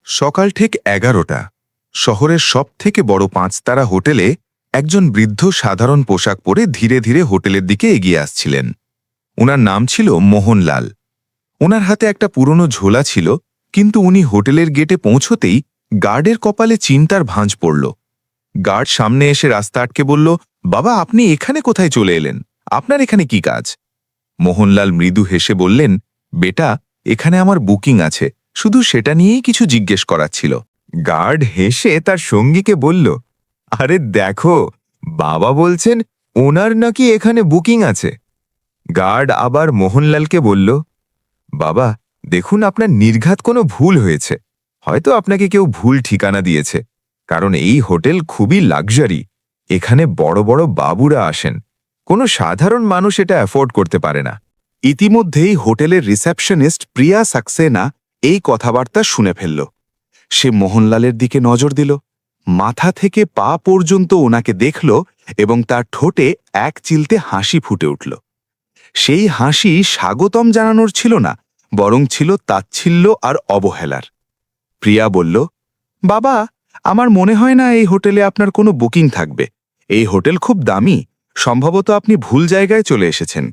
সকাল ঠিক 11টা। শহরের সবথেকে বড় 5 তারা হোটেলে একজন বৃদ্ধ সাধারণ পোশাক পরে ধীরে ধীরে হোটেলের দিকে এগিয়ে আসছিলেন। ওনার নাম ছিল মোহনলাল। ওনার হাতে একটা পুরনো ঝোলা ছিল, কিন্তু উনি হোটেলের গেটে পৌঁছতেই গার্ডের কপালে চিন্তার ভাঁজ পড়ল। গার্ড সামনে এসে রাস্তা আটকে বলল, বাবা, আপনি এখানে কোথায় চলে এলেন? আপনার এখানে কি কাজ? মোহনলাল মৃদু হেসে বললেন, বেটা, এখানে আমার বুকিং আছে, শুধু সেটা নিয়েই কিছু জিজ্ঞেস করার ছিল। গার্ড হেসে তার সঙ্গীকে বলল, আরে দেখো, বাবা বলছেন ওনার নাকি এখানে বুকিং আছে। গার্ড আবার মোহনলালকে বলল, বাবা, দেখুন, আপনার নির্ঘাত কোনো ভুল হয়েছে। হয়তো আপনাকে কেউ ভুল ঠিকানা দিয়েছে, কারণ এই হোটেল খুবই লাক্সারি। এখানে বড় বড় বাবুরা আসেন, কোনো সাধারণ মানুষ এটা অ্যাফোর্ড করতে পারে না। ইতিমধ্যেই হোটেলের রিসেপশনিস্ট প্রিয়া সাক্সেনা এই কথাবার্তা শুনে ফেলল। সে মোহনলালের দিকে নজর দিল, মাথা থেকে পা পর্যন্ত ওনাকে দেখল এবং তার ঠোঁটে এক চিলতে হাসি ফুটে উঠল। সেই হাসি স্বাগতম জানানোর ছিল না, বরং ছিল তাচ্ছিল্য আর অবহেলার। প্রিয়া বলল, বাবা, আমার মনে হয় না এই হোটেলে আপনার কোনো বুকিং থাকবে। এই হোটেল খুব দামি, সম্ভবত আপনি ভুল জায়গায় চলে এসেছেন।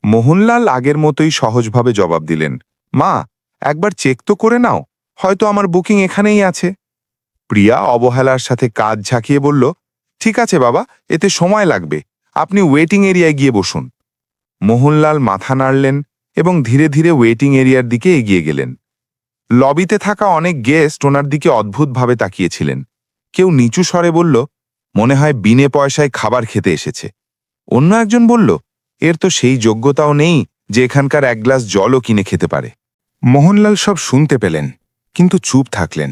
মোহনলাল আগের মতোই সহজভাবে জবাব দিলেন, মা, একবার চেক তো করে নাও, হয়তো আমার বুকিং এখানেই আছে। প্রিয়া অবহেলার সাথে কাজ ঝাঁকিয়ে বলল, ঠিক আছে বাবা, এতে সময় লাগবে, আপনি ওয়েটিং এরিয়ায় গিয়ে বসুন। মোহনলাল মাথা নাড়লেন এবং ধীরে ধীরে ওয়েটিং এরিয়ার দিকে এগিয়ে গেলেন। লবিতে থাকা অনেক গেস্ট ওনার দিকে অদ্ভুতভাবে তাকিয়েছিলেন। কেউ নিচু স্বরে বলল, মনে হয় বিনে পয়সায় খাবার খেতে এসেছে। অন্য একজন বলল, এর তো সেই যোগ্যতাও নেই যে এখানকার এক গ্লাস জলও কিনে খেতে পারে। মোহনলাল সব শুনতে পেলেন, কিন্তু চুপ থাকলেন।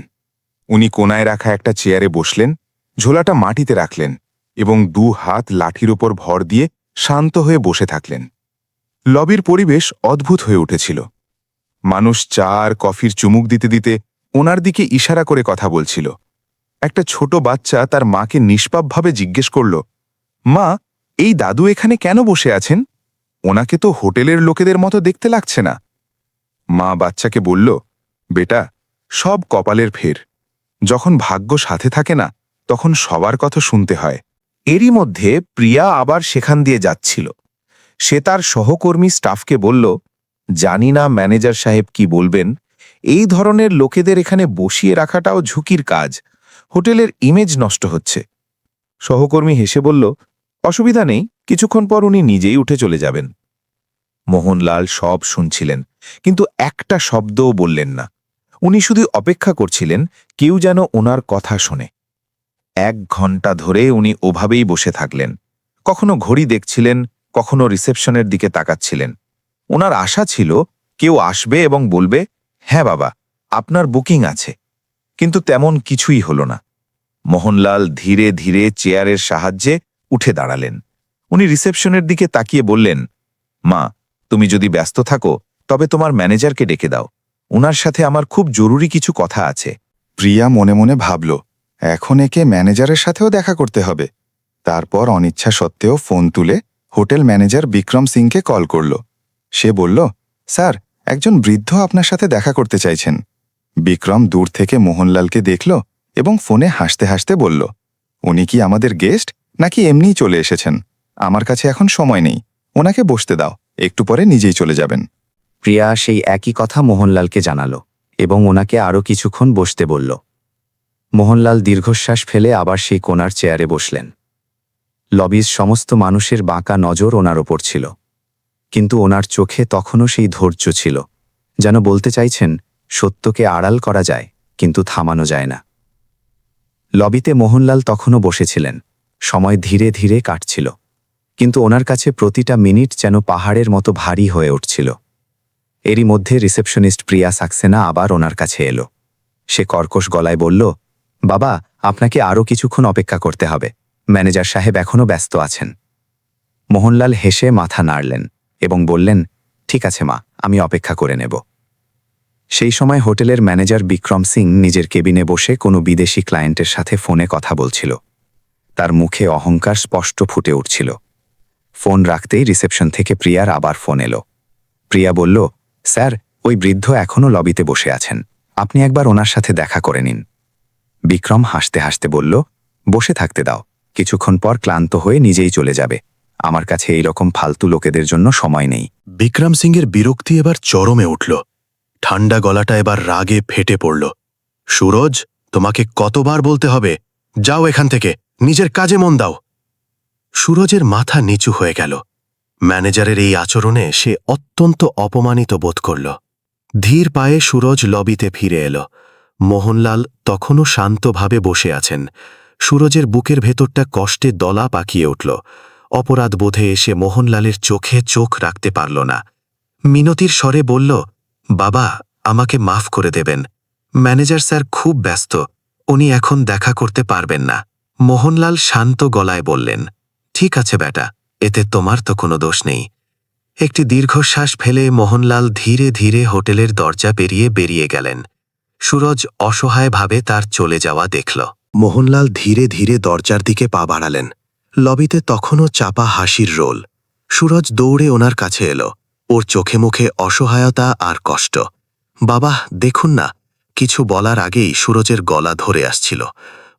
উনি কোনায় রাখা একটা চেয়ারে বসলেন, ঝোলাটা মাটিতে রাখলেন এবং 2 হাত লাঠির ওপর ভর দিয়ে শান্ত হয়ে বসে থাকলেন। লবির পরিবেশ অদ্ভুত হয়ে উঠেছিল। মানুষ চা আর কফির চুমুক দিতে দিতে ওনার দিকে ইশারা করে কথা বলছিল। একটা ছোট বাচ্চা তার মাকে নিষ্পাপভাবে জিজ্ঞেস করল, মা, এই দাদু এখানে কেন বসে আছেন? ওনাকে তো হোটেলের লোকেদের মতো দেখতে লাগছে না। মা বাচ্চাকে বলল, বেটা, সব কপালের ফের। যখন ভাগ্য সাথে থাকে না, তখন সবার কথা শুনতে হয়। এরই মধ্যে প্রিয়া আবার সেখান দিয়ে যাচ্ছিল। সে তার সহকর্মী স্টাফকে বলল, জানি না ম্যানেজার সাহেব কি বলবেন, এই ধরনের লোকেদের এখানে বসিয়ে রাখাটাও ঝুঁকির কাজ। হোটেলের ইমেজ নষ্ট হচ্ছে। সহকর্মী হেসে বলল, অসুবিধা নেই, কিছুক্ষণ পর উনি নিজেই উঠে চলে যাবেন। মোহনলাল সব শুনছিলেন, কিন্তু একটা শব্দও বললেন না। উনি শুধু অপেক্ষা করছিলেন কেউ যেন ওনার কথা শোনে। 1 ঘন্টা ধরে উনি ওভাবেই বসে থাকলেন। কখনো ঘড়ি দেখছিলেন, কখনো রিসেপশনের দিকে তাকাচ্ছিলেন। ওনার আশা ছিল কেউ আসবে এবং বলবে, হ্যাঁ বাবা, আপনার বুকিং আছে। কিন্তু তেমন কিছুই হল না। মোহনলাল ধীরে ধীরে চেয়ারের সাহায্যে উঠে দাঁড়ালেন। উনি রিসেপশনের দিকে তাকিয়ে বললেন, মা, তুমি যদি ব্যস্ত থাকো তবে তোমার ম্যানেজারকে ডেকে দাও, ওনার সাথে আমার খুব জরুরি কিছু কথা আছে। প্রিয়া মনে মনে ভাবল, এখন একে ম্যানেজারের সাথেও দেখা করতে হবে। তারপর অনিচ্ছা সত্ত্বেও ফোন তুলে হোটেল ম্যানেজার বিক্রম সিংকে কল করল। সে বলল, স্যার, একজন বৃদ্ধ আপনার সাথে দেখা করতে চাইছেন। বিক্রম দূর থেকে মোহনলালকে দেখল এবং ফোনে হাসতে হাসতে বলল, উনি কি আমাদের গেস্ট নাকি এমনিই চলে এসেছেন? আমার কাছে এখন সময় নেই, ওনাকে বসতে দাও, একটু পরে নিজেই চলে যাবেন। প্রিয়া সেই একই কথা মোহনলালকে জানাল এবং ওনাকে আরও কিছুক্ষণ বসতে বলল। মোহনলাল দীর্ঘশ্বাস ফেলে আবার সেই কোণার চেয়ারে বসলেন। লবির সমস্ত মানুষের বাঁকা নজর ওনার ওপর ছিল, কিন্তু ওনার চোখে তখনও সেই ধৈর্য ছিল, যেন বলতে চাইছেন, সত্যকে আড়াল করা যায়, কিন্তু থামানো যায় না। লবিতে মোহনলাল তখনও বসেছিলেন। সময় ধীরে ধীরে কাটছিল, কিন্তু ওনার কাছে প্রতিটা মিনিট যেন পাহাড়ের মতো ভারী হয়ে উঠছিল। এরই মধ্যে রিসেপশনিস্ট প্রিয়া সাক্সেনা আবার ওনার কাছে এলো। সে কর্কশ গলায় বলল, বাবা, আপনাকে আরও কিছুক্ষণ অপেক্ষা করতে হবে, ম্যানেজার সাহেব এখনও ব্যস্ত আছেন। মোহনলাল হেসে মাথা নাড়লেন এবং বললেন, ঠিক আছে মা, আমি অপেক্ষা করে নেব। সেই সময় হোটেলের ম্যানেজার বিক্রম সিং নিজের কেবিনে বসে কোনো বিদেশি ক্লায়েন্টের সাথে ফোনে কথা বলছিল। তার মুখে অহংকার স্পষ্ট ফুটে উঠছিল। ফোন রাখতেই রিসেপশন থেকে প্রিয়ার আবার ফোন এলো। প্রিয়া বলল, স্যার, ওই বৃদ্ধ এখনও লবিতে বসে আছেন, আপনি একবার ওনার সাথে দেখা করে নিন। বিক্রম হাসতে হাসতে বলল, বসে থাকতে দাও, কিছুক্ষণ পর ক্লান্ত হয়ে নিজেই চলে যাবে। আমার কাছে এই রকম ফালতু লোকেদের জন্য সময় নেই। বিক্রম সিংয়ের বিরক্তি এবার চরমে উঠল। ঠান্ডা গলাটা এবার রাগে ফেটে পড়ল। সুরজ, তোমাকে কতবার বলতে হবে, যাও এখান থেকে, নিজের কাজে মন দাও। সুরজের মাথা নিচু হয়ে গেল। ম্যানেজারের এই আচরণে সে অত্যন্ত অপমানিত বোধ করল। ধীর পায়ে সুরজ লবিতে ফিরে এলো। মোহনলাল তখনও শান্তভাবে বসে আছেন। সুরজের বুকের ভেতরটা কষ্টে দলা পাকিয়ে উঠল। অপরাধ বোধে এসে মোহনলালের চোখে চোখ রাখতে পারল না। মিনতির স্বরে বলল, বাবা, আমাকে মাফ করে দেবেন। ম্যানেজার স্যার খুব ব্যস্ত, উনি এখন দেখা করতে পারবেন না। মোহনলাল শান্ত গলায় বললেন, ঠিক আছে বেটা, এতে তোমার তো কোনো দোষ নেই। একটি দীর্ঘশ্বাস ফেলে মোহনলাল ধীরে ধীরে হোটেলের দরজা পেরিয়ে বেরিয়ে গেলেন। সুরজ অসহায়ভাবে তার চলে যাওয়া দেখল। মোহনলাল ধীরে ধীরে দরজার দিকে পা বাড়ালেন। লবিতে তখনও চাপা হাসির রোল। সুরজ দৌড়ে ওনার কাছে এলো। ওর চোখে মুখে অসহায়তা আর কষ্ট। বাবা, দেখুন না। কিছু বলার আগেই সুরজের গলা ধরে আসছিল।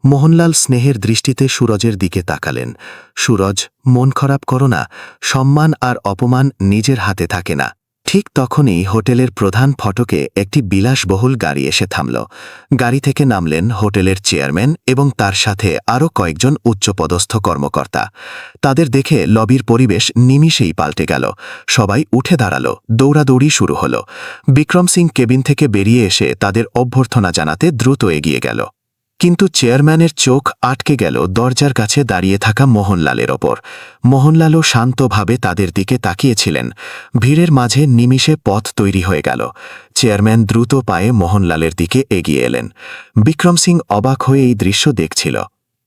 মোহনলাল স্নেহের দৃষ্টিতে সুরজের দিকে তাকালেন। সুরজ, মন খারাপ করো না, সম্মান আর অপমান নিজের হাতে থাকে না। ঠিক তখনই হোটেলের প্রধান ফটকে একটি বিলাসবহুল গাড়ি এসে থামল। গাড়ি থেকে নামলেন হোটেলের চেয়ারম্যান এবং তার সাথে আরও কয়েকজন উচ্চপদস্থ কর্মকর্তা। তাদের দেখে লবির পরিবেশ নিমিষেই পাল্টে গেল। সবাই উঠে দাঁড়ালো, দৌড়াদৌড়ি শুরু হলো। বিক্রম সিং কেবিন থেকে বেরিয়ে এসে তাদের অভ্যর্থনা জানাতে দ্রুত এগিয়ে গেল। কিন্তু চেয়ারম্যানের চোখ আটকে গেল দরজার কাছে দাঁড়িয়ে থাকা মোহনলালের ওপর। মোহনলালও শান্তভাবে তাদের দিকে তাকিয়েছিলেন। ভিড়ের মাঝে নিমিষে পথ তৈরি হয়ে গেল। চেয়ারম্যান দ্রুত পায়ে মোহনলালের দিকে এগিয়ে এলেন। বিক্রম সিং অবাক হয়ে এই দৃশ্য দেখছিল।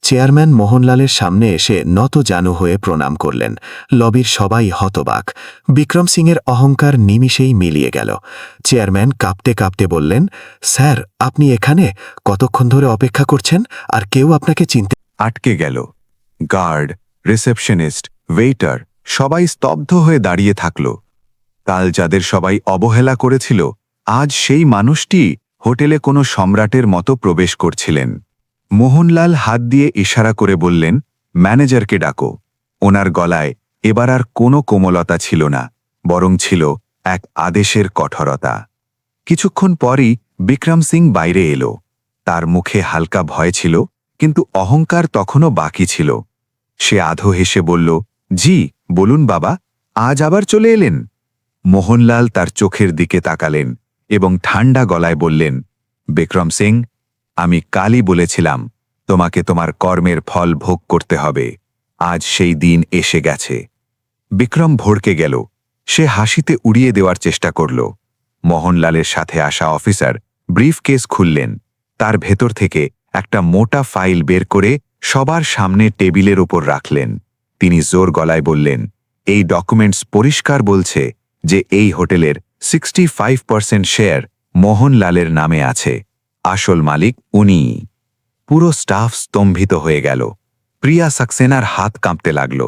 চেয়ারম্যান মোহনলালের সামনে এসে নত জানু হয়ে প্রণাম করলেন। লবির সবাই হতবাক। বিক্রম সিংয়ের অহংকার নিমিষেই মিলিয়ে গেল। চেয়ারম্যান কাঁপতে কাঁপতে বললেন, স্যার, আপনি এখানে কতক্ষণ ধরে অপেক্ষা করছেন, আর কেউ আপনাকে চিনতে আটকে গেল। গার্ড, রিসেপশনিস্ট, ওয়েটার সবাই স্তব্ধ হয়ে দাঁড়িয়ে থাকল। কাল যাদের সবাই অবহেলা করেছিল, আজ সেই মানুষটি হোটেলে কোনো সম্রাটের মতো প্রবেশ করছিলেন। মোহনলাল হাত দিয়ে ইশারা করে বললেন, ম্যানেজারকে ডাকো। ওনার গলায় এবার আর কোনো কোমলতা ছিল না, বরং ছিল এক আদেশের কঠোরতা। কিছুক্ষণ পরই বিক্রম সিং বাইরে এলো। তার মুখে হালকা ভয় ছিল, কিন্তু অহংকার তখনও বাকি ছিল। সে আধো হেসে বলল, জি বলুন বাবা, আজ আবার চলে এলেন। মোহনলাল তার চোখের দিকে তাকালেন এবং ঠান্ডা গলায় বললেন, বিক্রম সিং, আমি কালই বলেছিলাম তোমাকে তোমার কর্মের ফল ভোগ করতে হবে। আজ সেই দিন এসে গেছে। বিক্রম ভড়কে গেল। সে হাসিতে উড়িয়ে দেওয়ার চেষ্টা করল। মোহনলালের সাথে আসা অফিসার ব্রিফকেস খুললেন। তার ভেতর থেকে একটা মোটা ফাইল বের করে সবার সামনে টেবিলের ওপর রাখলেন। তিনি জোর গলায় বললেন, এই ডকুমেন্টস পরিষ্কার বলছে যে এই হোটেলের 65% শেয়ার মোহনলালের নামে আছে। আসল মালিক উনিই। পুরো স্টাফ স্তম্ভিত হয়ে গেল। প্রিয়া সাক্সেনার হাত কাঁপতে লাগল।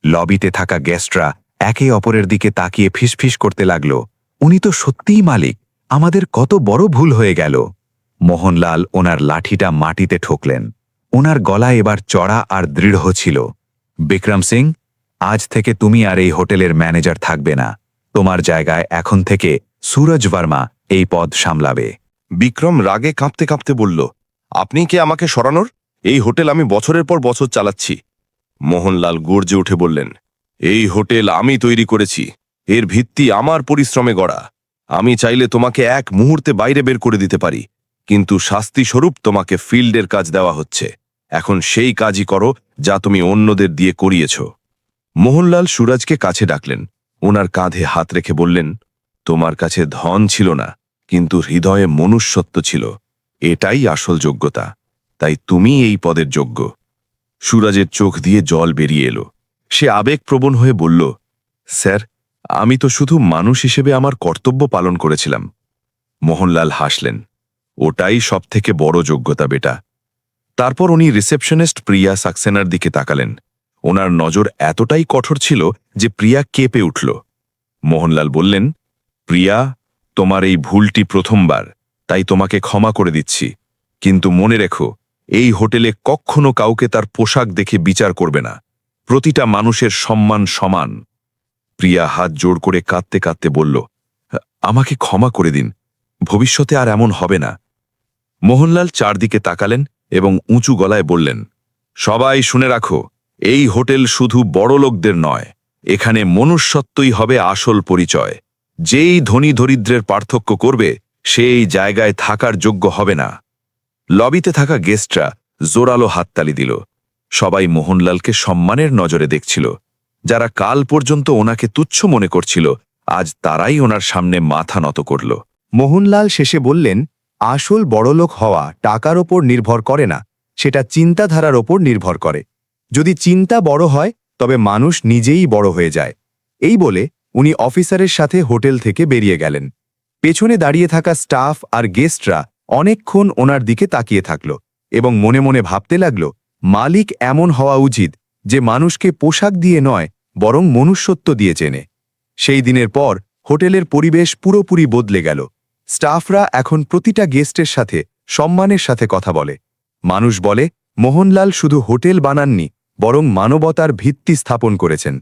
লবিতে থাকা গেস্টরা একে অপরের দিকে তাকিয়ে ফিসফিস করতে লাগল, উনি তো সত্যিই মালিক, আমাদের কত বড় ভুল হয়ে গেল। মোহনলাল ওনার লাঠিটা মাটিতে ঠোকলেন। ওনার গলা এবার চড়া আর দৃঢ় ছিল। বিক্রম সিং, আজ থেকে তুমি আর এই হোটেলের ম্যানেজার থাকবে না। তোমার জায়গায় এখন থেকে সুরজ বর্মা এই পদ সামলাবে। বিক্রম রাগে কাঁপতে কাঁপতে বলল, আপনি কে আমাকে সরানোর? এই হোটেল আমি বছরের পর বছর চালাচ্ছি। মোহনলাল গর্জে উঠে বললেন, এই হোটেল আমি তৈরি করেছি, এর ভিত্তি আমার পরিশ্রমে গড়া। আমি চাইলে তোমাকে এক মুহূর্তে বাইরে বের করে দিতে পারি, কিন্তু শাস্তিস্বরূপ তোমাকে ফিল্ডের কাজ দেওয়া হচ্ছে। এখন সেই কাজই করো যা তুমি অন্যদের দিয়ে করিয়েছ। মোহনলাল সুরজকে কাছে ডাকলেন। ওনার কাঁধে হাত রেখে বললেন, তোমার কাছে ধন ছিল না, কিন্তু হৃদয়ে মনুষ্যত্ব ছিল। এটাই আসল যোগ্যতা, তাই তুমি এই পদের যোগ্য। সুরজের চোখ দিয়ে জল বেরিয়ে এলো। সে আবেগপ্রবণ হয়ে বলল, স্যার, আমি তো শুধু মানুষ হিসেবে আমার কর্তব্য পালন করেছিলাম। মোহনলাল হাসলেন, ওটাই সবথেকে বড় যোগ্যতা বেটা। তারপর উনি রিসেপশনিস্ট প্রিয়া সাক্সেনার দিকে তাকালেন। ওনার নজর এতটাই কঠোর ছিল যে প্রিয়া কেঁপে উঠল। মোহনলাল বললেন, প্রিয়া, তোমার এই ভুলটি প্রথমবার, তাই তোমাকে ক্ষমা করে দিচ্ছি, কিন্তু মনে রেখো, এই হোটেলে কখনো কাউকে তার পোশাক দেখে বিচার করবে না। প্রতিটা মানুষের সম্মান সমান। প্রিয়া হাত জোড় করে কাঁদতে কাঁদতে বলল, আমাকে ক্ষমা করে দিন, ভবিষ্যতে আর এমন হবে না। মোহনলাল চারদিকে তাকালেন এবং উঁচু গলায় বললেন, সবাই শুনে রাখো, এই হোটেল শুধু বড়লোকদের নয়, এখানে মনুষ্যত্বই হবে আসল পরিচয়। যেই ধনী দরিদ্রের পার্থক্য করবে, সেই জায়গায় থাকার যোগ্য হবে না। লবিতে থাকা গেস্টরা জোরালো হাততালি দিল। সবাই মোহনলালকে সম্মানের নজরে দেখছিল। যারা কাল পর্যন্ত ওনাকে তুচ্ছ মনে করছিল, আজ তারাই ওনার সামনে মাথা নত করল। মোহনলাল শেষে বললেন, আসল বড়লোক হওয়া টাকার ওপর নির্ভর করে না, সেটা চিন্তাধারার ওপর নির্ভর করে। যদি চিন্তা বড় হয় তবে মানুষ নিজেই বড় হয়ে যায়। এই বলে উনি অফিসারের সাথে হোটেল থেকে বেরিয়ে গেলেন। পেছনে দাঁড়িয়ে থাকা স্টাফ আর গেস্টরা অনেকক্ষণ ওনার দিকে তাকিয়ে থাকল এবং মনে মনে ভাবতে লাগল, মালিক এমন হওয়া উচিত যে মানুষকে পোশাক দিয়ে নয়, বরং মনুষ্যত্ব দিয়ে চেনে। সেই দিনের পর হোটেলের পরিবেশ পুরোপুরি বদলে গেল। স্টাফরা এখন প্রতিটা গেস্টের সাথে সম্মানের সাথে কথা বলে। মানুষ বলে, মোহনলাল শুধু হোটেল বানাননি, বরং মানবতার ভিত্তি স্থাপন করেছেন।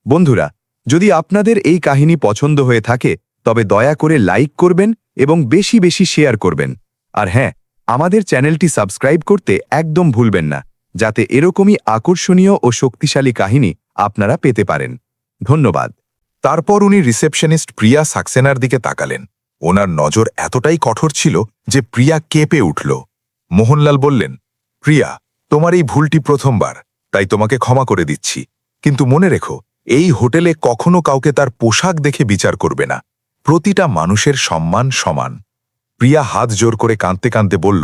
বন্ধুরা, যদি আপনাদের এই কাহিনী পছন্দ হয়ে থাকে তবে দয়া করে লাইক করবেন এবং বেশি বেশি শেয়ার করবেন। আর হ্যাঁ, আমাদের চ্যানেলটি সাবস্ক্রাইব করতে একদম ভুলবেন না, যাতে এরকমই আকর্ষণীয় ও শক্তিশালী কাহিনী আপনারা পেতে পারেন। ধন্যবাদ। তারপর উনি রিসেপশনিস্ট প্রিয়া সাক্সেনার দিকে তাকালেন। ওনার নজর এতটাই কঠোর ছিল যে প্রিয়া কেঁপে উঠল। মোহনলাল বললেন, প্রিয়া, তোমার এই ভুলটি প্রথমবার, তাই তোমাকে ক্ষমা করে দিচ্ছি, কিন্তু মনে রেখো, এই হোটেলে কখনো কাউকে তার পোশাক দেখে বিচার করবে না। প্রতিটা মানুষের সম্মান সমান। প্রিয়া হাত জোর করে কাঁদতে কাঁদতে বলল,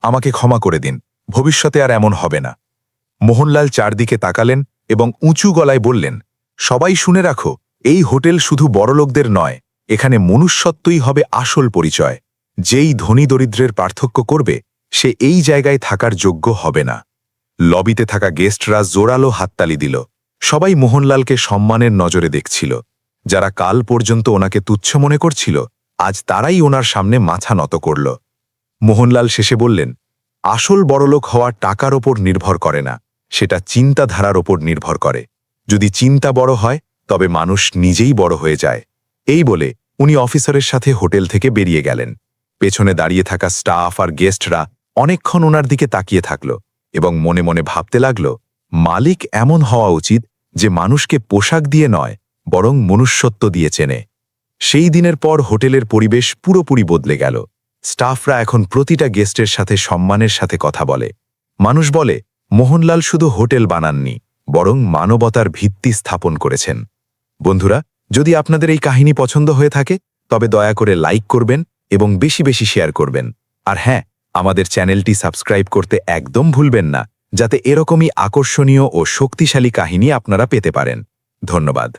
আমাকে ক্ষমা করে দিন, ভবিষ্যতে আর এমন হবে না। মোহনলাল চারদিকে তাকালেন এবং উঁচু গলায় বললেন, সবাই শুনে রাখো, এই হোটেল শুধু বড়লোকদের নয়, এখানে মনুষ্যত্বই হবে আসল পরিচয়। যেই ধনী দরিদ্রের পার্থক্য করবে, সে এই জায়গায় থাকার যোগ্য হবে না। লবিতে থাকা গেস্টরা জোরালো হাততালি দিল। সবাই মোহনলালকে সম্মানের নজরে দেখছিল। যারা কাল পর্যন্ত ওনাকে তুচ্ছ মনে করছিল, আজ তারাই ওনার সামনে মাথা নত করল। মোহনলাল শেষে বললেন, আসল বড়লোক হওয়া টাকার ওপর নির্ভর করে না, সেটা চিন্তাধারার ওপর নির্ভর করে। যদি চিন্তা বড় হয় তবে মানুষ নিজেই বড় হয়ে যায়। এই বলে উনি অফিসারের সাথে হোটেল থেকে বেরিয়ে গেলেন। পেছনে দাঁড়িয়ে থাকা স্টাফ আর গেস্টরা অনেকক্ষণ ওনার দিকে তাকিয়ে থাকল এবং মনে মনে ভাবতে লাগল, মালিক এমন হওয়া উচিত যে মানুষকে পোশাক দিয়ে নয়, বরং মনুষ্যত্ব দিয়ে চেনে। সেই দিনের পর হোটেলের পরিবেশ পুরোপুরি বদলে গেল। স্টাফরা এখন প্রতিটা গেস্টের সাথে সম্মানের সাথে কথা বলে। মানুষ বলে, মোহনলাল শুধু হোটেল বানাননি, বরং মানবতার ভিত্তি স্থাপন করেছেন। বন্ধুরা, যদি আপনাদের এই কাহিনী পছন্দ হয়ে থাকে তবে দয়া করে লাইক করবেন এবং বেশি বেশি শেয়ার করবেন। আর হ্যাঁ, আমাদের চ্যানেলটি সাবস্ক্রাইব করতে একদম ভুলবেন না, যাতে এরকমই আকর্ষণীয় ও শক্তিশালী কাহিনী আপনারা পেতে পারেন। ধন্যবাদ।